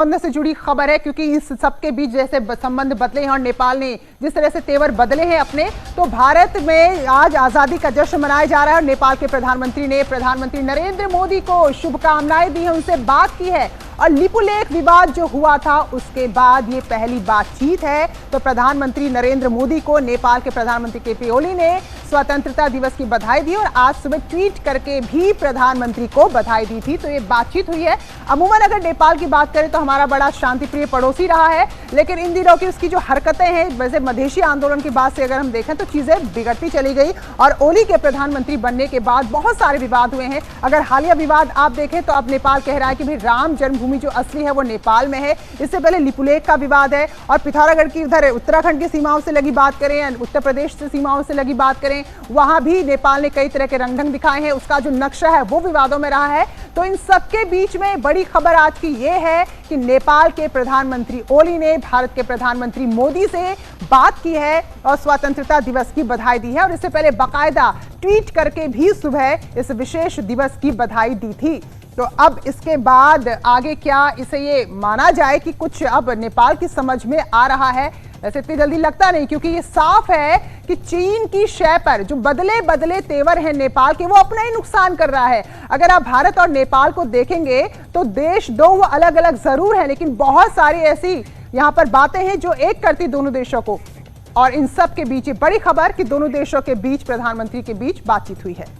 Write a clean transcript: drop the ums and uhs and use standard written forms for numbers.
से जुड़ी खबर है, क्योंकि इस सबके बीच जैसे संबंध बदले हैं और नेपाल ने जिस तरह से तेवर बदले हैं अपने, तो भारत में आज आजादी का जश्न मनाया जा रहा है। और नेपाल के प्रधानमंत्री ने प्रधानमंत्री नरेंद्र मोदी को शुभकामनाएं दी हैं, उनसे बात की है। और लिपुलेख विवाद जो हुआ था उसके बाद ये पहली बातचीत है। तो प्रधानमंत्री नरेंद्र मोदी को नेपाल के प्रधानमंत्री केपी ओली ने स्वतंत्रता दिवस की बधाई दी और आज सुबह ट्वीट करके भी प्रधानमंत्री को बधाई दी थी। तो ये बातचीत हुई है। अमूमन अगर नेपाल की बात करें तो हमारा बड़ा शांतिप्रिय पड़ोसी रहा है, लेकिन इन दिनों की उसकी जो हरकतें हैं, वैसे मधेशी आंदोलन के बाद से अगर हम देखें तो चीजें बिगड़ती चली गई। और ओली के प्रधानमंत्री बनने के बाद बहुत सारे विवाद हुए हैं। अगर हालिया विवाद आप देखें तो अब नेपाल कह रहा है कि भाई राम जन्मभूमि जो असली है वो नेपाल में है। इससे पहले लिपुलेख का विवाद है। और पिथौरागढ़ की उधर उत्तराखंड की सीमाओं से लगी बात करें, उत्तर प्रदेश से सीमाओं से लगी बात करें, वहां भी नेपाल ने कई तरह के रंग दिखाए हैं। उसका जो नक्शा है वो विवादों में रहा है। तो इन सबके बीच में बड़ी खबर आज की ये है कि नेपाल के प्रधानमंत्री ओली ने भारत के प्रधानमंत्री मोदी से बात की है और स्वतंत्रता दिवस की बधाई दी है। और इससे पहले बाकायदा ट्वीट करके भी सुबह इस विशेष दिवस की बधाई दी थी। तो अब इसके बाद आगे क्या इसे ये माना जाए कि कुछ अब नेपाल की समझ में आ रहा है? वैसे इतनी जल्दी लगता नहीं, क्योंकि ये साफ है कि चीन की शय पर जो बदले बदले तेवर हैं नेपाल के, वो अपना ही नुकसान कर रहा है। अगर आप भारत और नेपाल को देखेंगे तो देश दो वो अलग अलग जरूर है, लेकिन बहुत सारी ऐसी यहाँ पर बातें हैं जो एक करती दोनों देशों को। और इन सब के बीच बड़ी खबर कि दोनों देशों के बीच प्रधानमंत्री के बीच बातचीत हुई है।